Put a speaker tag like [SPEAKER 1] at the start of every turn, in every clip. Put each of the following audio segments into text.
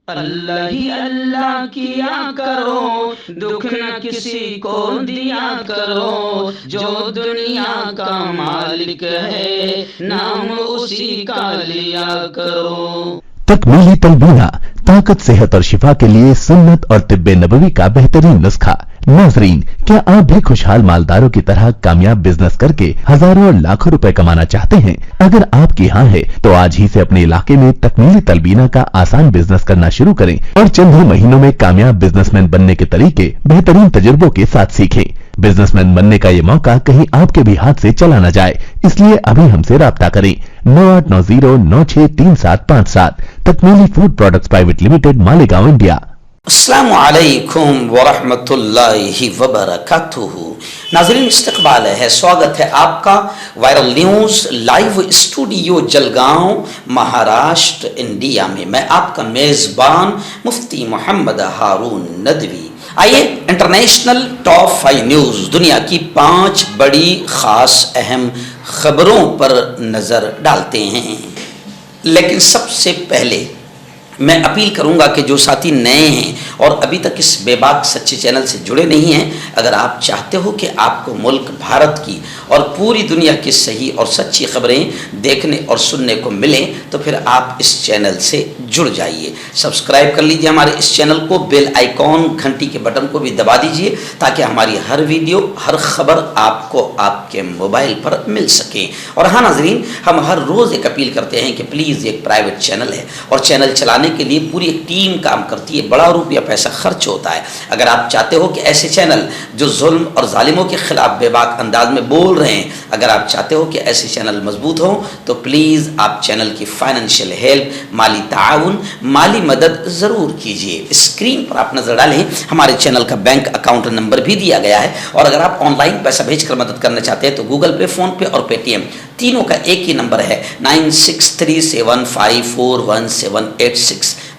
[SPEAKER 1] اللہ ہی اللہ کیا کرو، دکھ نہ کسی کو دیا کرو، جو دنیا کا مالک ہے نام اسی کا لیا کرو۔
[SPEAKER 2] تکمیلی تلبینہ، طاقت، صحت اور شفا کے لیے سنت اور طب نبوی کا بہترین نسخہ۔ ناظرین، کیا آپ بھی خوشحال مالداروں کی طرح کامیاب بزنس کر کے ہزاروں اور لاکھوں روپے کمانا چاہتے ہیں؟ اگر آپ کی ہاں ہے تو آج ہی سے اپنے علاقے میں تکمیلی تلبینہ کا آسان بزنس کرنا شروع کریں اور چند ہی مہینوں میں کامیاب بزنس مین بننے کے طریقے بہترین تجربوں کے ساتھ سیکھیں۔ بزنس مین بننے کا یہ موقع کہیں آپ کے بھی ہاتھ سے چلا نہ جائے، اس لیے ابھی ہم سے رابطہ کریں۔ 9890963757 تکمیلی food products private limited, Malegaon, India.
[SPEAKER 3] السلام علیکم ورحمۃ اللہ وبرکاتہ۔ ناظرین، استقبال ہے، سواگت ہے آپ کا viral news live studio Jalgaon, Maharashtra, India میں۔ میں آپ کا میزبان مفتی محمد ہارون ندوی۔ آئیے انٹرنیشنل ٹاپ 5 نیوز، دنیا کی 5 بڑی خاص اہم خبروں پر نظر ڈالتے ہیں۔ لیکن سب سے پہلے میں اپیل کروں گا کہ جو ساتھی نئے ہیں اور ابھی تک اس بے باک سچے چینل سے جڑے نہیں ہیں، اگر آپ چاہتے ہو کہ آپ کو ملک بھارت کی اور پوری دنیا کی صحیح اور سچی خبریں دیکھنے اور سننے کو ملیں تو پھر آپ اس چینل سے جڑ جائیے۔ سبسکرائب کر لیجئے ہمارے اس چینل کو، بیل آئیکن گھنٹی کے بٹن کو بھی دبا دیجئے تاکہ ہماری ہر ویڈیو، ہر خبر آپ کو آپ کے موبائل پر مل سکے۔ اور ہاں ناظرین، ہم ہر روز ایک اپیل کرتے ہیں کہ پلیز، ایک پرائیویٹ چینل ہے اور چینل چلانے کے لیے پوری ایک ٹیم کام کرتی ہے، بڑا روپیہ پیسہ خرچ ہوتا ہے۔ اگر آپ چاہتے ہو کہ ایسے چینل جو ظلم اور ظالموں کے خلاف بے باک انداز میں بول رہے ہیں، اگر آپ چاہتے ہو کہ ایسے چینل مضبوط ہوں تو پلیز آپ چینل کی فائنینشیل ہیلپ، مالی تعاون، مالی مدد ضرور کیجیے۔ اسکرین پر آپ نظر ڈالیں، ہمارے چینل کا بینک اکاؤنٹ نمبر بھی دیا گیا ہے، اور اگر آپ آن لائن پیسہ بھیج کر مدد کرنا چاہتے ہیں تو گوگل پے، فون پے اور پے ٹی ایم تینوں کا ایک ہی نمبر ہے، 9637541786۔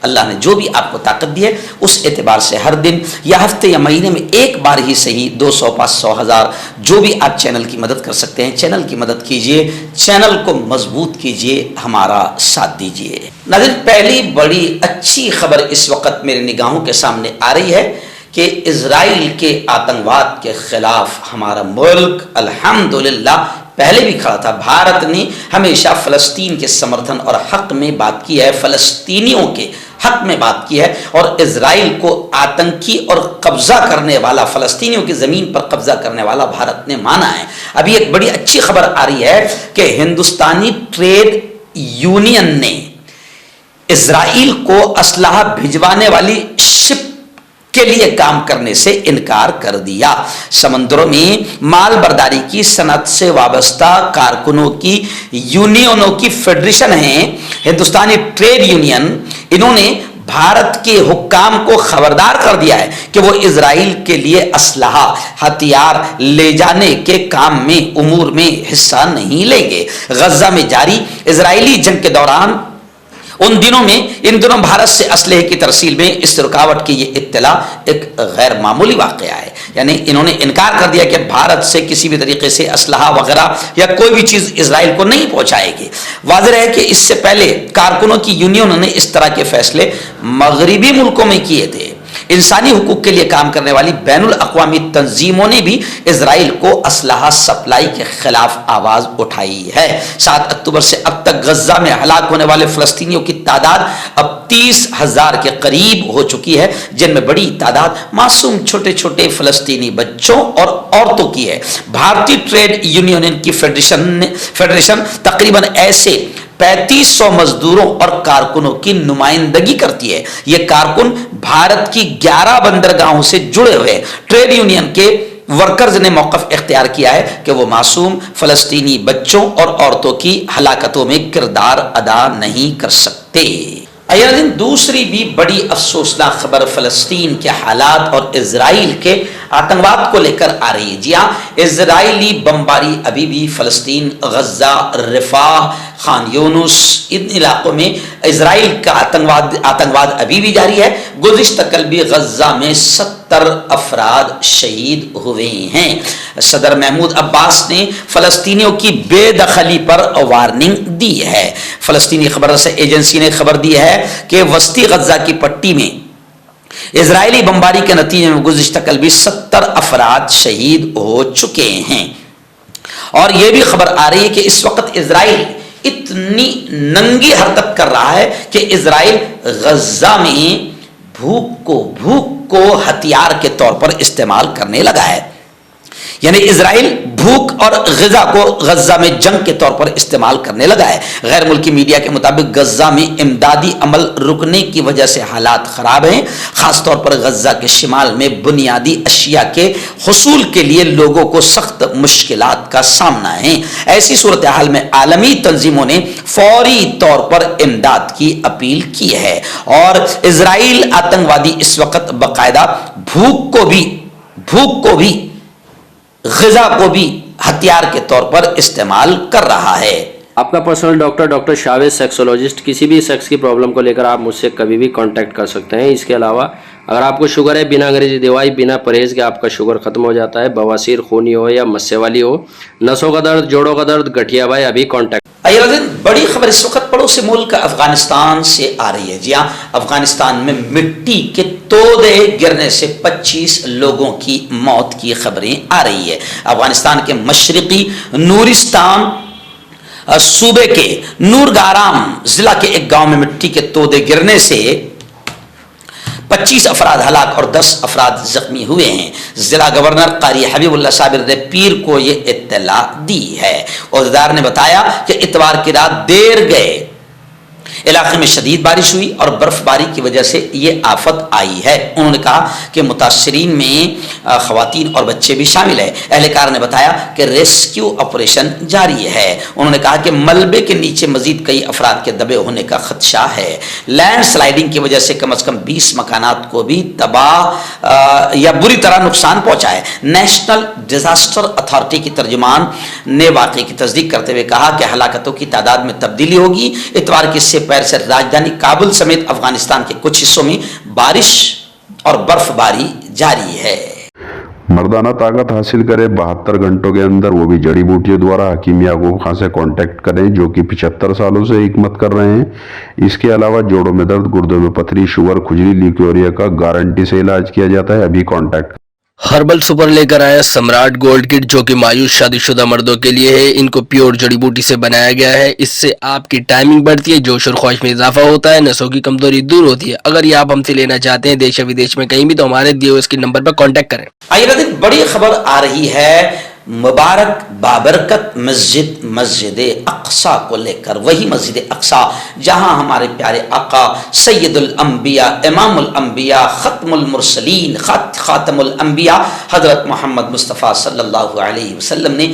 [SPEAKER 3] اللہ نے جو بھی آپ کو طاقت دی ہے اس اعتبار سے ہر دن یا ہفتے یا مہینے میں ایک بار ہی صحیح 200، 500، 1000 جو بھی آپ چینل کی مدد کر سکتے ہیں، چینل کی مدد کیجئے، چینل کو مضبوط کیجئے، ہمارا ساتھ دیجئے۔ ناظرین، پہلی بڑی اچھی خبر اس وقت میرے نگاہوں کے سامنے آ رہی ہے کہ اسرائیل کے آتنکواد کے خلاف ہمارا ملک الحمدللہ پہلے بھی کھڑا تھا۔ بھارت نے ہمیشہ فلسطین کے سمرتھن اور حق میں بات کی ہے، فلسطینیوں کے حق میں بات کی ہے، اور اسرائیل کو آتنکی اور قبضہ کرنے والا، فلسطینیوں کی زمین پر قبضہ کرنے والا بھارت نے مانا ہے۔ ابھی ایک بڑی اچھی خبر آ رہی ہے کہ ہندوستانی ٹریڈ یونین نے اسرائیل کو اسلحہ بھجوانے والی شپ کے لیے کام کرنے سے انکار کر دیا۔ سمندروں میں مال برداری کی صنعت سے وابستہ کارکنوں کی یونینوں کی فیڈریشن ہے ہندوستانی ٹریڈ یونین، انہوں نے بھارت کے حکام کو خبردار کر دیا ہے کہ وہ اسرائیل کے لیے اسلحہ، ہتھیار لے جانے کے کام میں، امور میں حصہ نہیں لیں گے۔ غزہ میں جاری اسرائیلی جنگ کے دوران ان دنوں بھارت سے اسلحے کی ترسیل میں اس رکاوٹ کی یہ اطلاع ایک غیر معمولی واقعہ ہے، یعنی انہوں نے انکار کر دیا کہ بھارت سے کسی بھی طریقے سے اسلحہ وغیرہ یا کوئی بھی چیز اسرائیل کو نہیں پہنچائے گی۔ واضح ہے کہ اس سے پہلے کارکنوں کی یونینوں نے اس طرح کے فیصلے مغربی ملکوں میں کیے تھے۔ انسانی حقوق کے لیے کام کرنے والی بین الاقوامی تنظیموں نے بھی اسرائیل کو اسلحہ سپلائی کے خلاف آواز اٹھائی ہے۔ 7 اکتوبر سے اب تک غزہ میں ہلاک ہونے والے فلسطینیوں کی تعداد اب 30,000 کے قریب ہو چکی ہے، جن میں بڑی تعداد معصوم چھوٹے چھوٹے فلسطینی بچوں اور عورتوں کی ہے۔ بھارتی ٹریڈ یونین کی فیڈریشن تقریباً ایسے 3500 مزدوروں اور کارکنوں کی نمائندگی کرتی ہے۔ یہ کارکن بھارت کی 11 بندرگاہوں سے جڑے ہوئے ٹریڈ یونین کے ورکرز نے موقف اختیار کیا ہے کہ وہ معصوم فلسطینی بچوں اور عورتوں کی ہلاکتوں میں کردار ادا نہیں کر سکتے۔ دوسری بھی بڑی افسوسناک خبر فلسطین کے حالات اور اسرائیل کے آتنکواد کو لے کر آ رہی ہے۔ جی ہاں، اسرائیلی بمباری ابھی بھی فلسطین، غزہ، رفاح، خان یونس، ان علاقوں میں اسرائیل کا آتنکواد ابھی بھی جاری ہے۔ گزشتہ کل بھی غزہ میں 70 افراد شہید ہوئے ہیں۔ صدر محمود عباس نے فلسطینیوں کی بے دخلی پر وارننگ دی ہے۔ فلسطینی خبر رساں ایجنسی نے خبر دی ہے کہ وسطی غزہ کی پٹی میں اسرائیلی بمباری کے نتیجے میں گزشتہ کل بھی 70 افراد شہید ہو چکے ہیں۔ اور یہ بھی خبر آ رہی ہے کہ اس وقت اسرائیل اتنی ننگی حرکت کر رہا ہے کہ اسرائیل غزہ میں بھوک کو ہتھیار کے طور پر استعمال کرنے لگا ہے۔ یعنی اسرائیل بھوک اور غذا کو غزہ میں جنگ کے طور پر استعمال کرنے لگا ہے۔ غیر ملکی میڈیا کے مطابق غزہ میں امدادی عمل رکنے کی وجہ سے حالات خراب ہیں، خاص طور پر غزہ کے شمال میں بنیادی اشیاء کے حصول کے لیے لوگوں کو سخت مشکلات کا سامنا ہے۔ ایسی صورتحال میں عالمی تنظیموں نے فوری طور پر امداد کی اپیل کی ہے، اور اسرائیل آتنکوادی اس وقت باقاعدہ بھوک کو بھی غذا کو بھی ہتھیار کے طور پر استعمال کر رہا ہے۔
[SPEAKER 4] آپ کا پرسنل ڈاکٹر شاویز سیکسولوجسٹ، کسی بھی سیکس کی پرابلم کو لے کر آپ مجھ سے کبھی بھی کانٹیکٹ کر سکتے ہیں۔ اس کے علاوہ اگر آپ کو شوگر ہے، بنا انگریزی دوائی، بنا پرہیز کے آپ کا شوگر ختم ہو جاتا ہے، بواسیر خونی ہو یا مسے والی ہو، نسوں کا درد، جوڑوں کا درد، گٹھیا بھائی، ابھی کانٹیکٹ۔
[SPEAKER 3] بڑی خبر اس وقت پڑوسی ملک افغانستان سے آ رہی ہے۔ جی ہاں، افغانستان میں مٹی کے تودے گرنے سے 25 لوگوں کی موت کی خبریں آ رہی ہے۔ افغانستان کے مشرقی نورستان صوبے کے نورگارام ضلع کے ایک گاؤں میں مٹی کے تودے گرنے سے 25 افراد ہلاک اور 10 افراد زخمی ہوئے ہیں۔ ضلع گورنر قاری حبیب اللہ صابر نے پیر کو یہ اطلاع دی ہے۔ عہدیدار نے بتایا کہ اتوار کی رات دیر گئے علاقے میں شدید بارش ہوئی اور برف باری کی وجہ سے یہ آفت آئی ہے۔ انہوں نے کہا کہ متاثرین میں خواتین اور بچے بھی شامل ہیں۔ اہلکار نے بتایا کہ ریسکیو آپریشن جاری ہے۔ انہوں نے کہا کہ ملبے کے نیچے مزید کئی افراد کے دبے ہونے کا خدشہ ہے۔ لینڈ سلائیڈنگ کی وجہ سے کم از کم 20 مکانات کو بھی تباہ یا بری طرح نقصان پہنچا ہے۔ نیشنل ڈیزاسٹر اتھارٹی کی ترجمان نے واقعے کی تصدیق کرتے ہوئے کہا کہ ہلاکتوں کی تعداد میں تبدیلی ہوگی۔ اتوار کی سے پیر سے راجدھانی کابل سمیت افغانستان کے کچھ حصوں میں بارش اور برف باری جاری ہے۔
[SPEAKER 5] مردانہ طاقت حاصل کرے 72 گھنٹوں کے اندر، وہ بھی جڑی بوٹیوں دوارا۔ حکیم یعقوب خان سے کانٹیکٹ کریں جو کہ 75 سالوں سے حکمت کر رہے ہیں۔ اس کے علاوہ جوڑوں میں درد، گردوں میں پتھری، شوگر، کھجلی، لیکوریا کا گارنٹی سے علاج کیا جاتا ہے۔ ابھی کانٹیکٹ۔
[SPEAKER 6] ہربل سپر لے کر آیا سمراٹ گولڈ کٹ، جو کہ مایوس شادی شدہ مردوں کے لیے ہے۔ ان کو پیور جڑی بوٹی سے بنایا گیا ہے۔ اس سے آپ کی ٹائمنگ بڑھتی ہے، جوش اور خواہش میں اضافہ ہوتا ہے، نسوں کی کمزوری دور ہوتی ہے۔ اگر یہ آپ ہم سے لینا چاہتے ہیں دیش یا ودیش میں کہیں بھی، تو ہمارے دیے ہوئے اس کے نمبر پر کانٹیکٹ کریں۔
[SPEAKER 3] آئیے بڑی خبر آ رہی ہے مبارک بابرکت مسجد اقصیٰ کو لے کر۔ وہی مسجد اقصیٰ جہاں ہمارے پیارے آقا سید الانبیاء، امام الانبیاء، ختم المرسلین، خاتم الانبیاء حضرت محمد مصطفیٰ صلی اللہ علیہ وسلم نے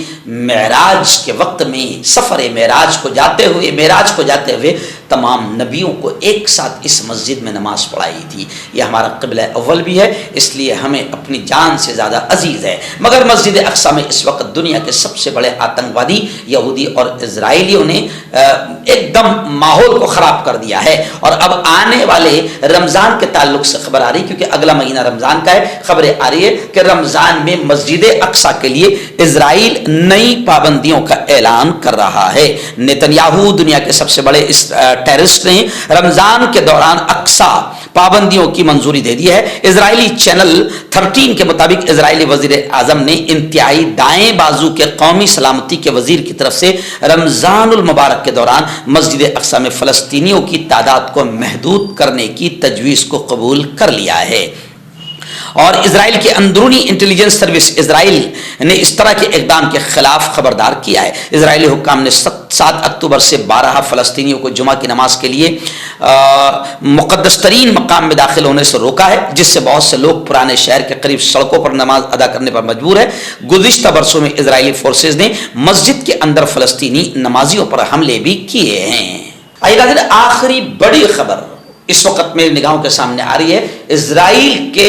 [SPEAKER 3] معراج کے وقت میں سفر معراج کو جاتے ہوئے تمام نبیوں کو ایک ساتھ اس مسجد میں نماز پڑھائی تھی۔ یہ ہمارا قبلہ اول بھی ہے، اس لیے ہمیں اپنی جان سے زیادہ عزیز ہے۔ مگر مسجد اقصیٰ میں اس وقت دنیا کے سب سے بڑے آتنکوادی یہودی اور اسرائیلیوں نے ایک دم ماحول کو خراب کر دیا ہے۔ اور اب آنے والے رمضان کے تعلق سے خبر آ رہی، کیونکہ اگلا مہینہ رمضان کا ہے، خبریں آ رہی ہے کہ رمضان میں مسجد اقصیٰ کے لیے اسرائیل نئی پابندیوں کا اعلان کر رہا ہے۔ نیتنیاہو دنیا کے سب سے بڑے ٹیررسٹ نے رمضان کے دوران اقصیٰ پابندیوں کی منظوری دے دی ہے۔ اسرائیلی چینل 13 کے مطابق اسرائیلی وزیر اعظم نے انتہائی دائیں بازو کے قومی سلامتی کے وزیر کی طرف سے رمضان المبارک کے دوران مسجد اقصیٰ میں فلسطینیوں کی تعداد کو محدود کرنے کی تجویز کو قبول کر لیا ہے۔ اور اسرائیل کی اندرونی انٹیلیجنس سروس اسرائیل نے اس طرح کے اقدام کے خلاف خبردار کیا ہے۔ اسرائیلی حکام نے 7 اکتوبر سے 12 فلسطینیوں کو جمعہ کی نماز کے لیے مقدس ترین مقام میں داخل ہونے سے روکا ہے، جس سے بہت سے لوگ پرانے شہر کے قریب سڑکوں پر نماز ادا کرنے پر مجبور ہے۔ گزشتہ برسوں میں اسرائیلی فورسز نے مسجد کے اندر فلسطینی نمازیوں پر حملے بھی کیے ہیں۔ آخری بڑی خبر اس وقت میری نگاہوں کے سامنے آ رہی ہے۔ اسرائیل کے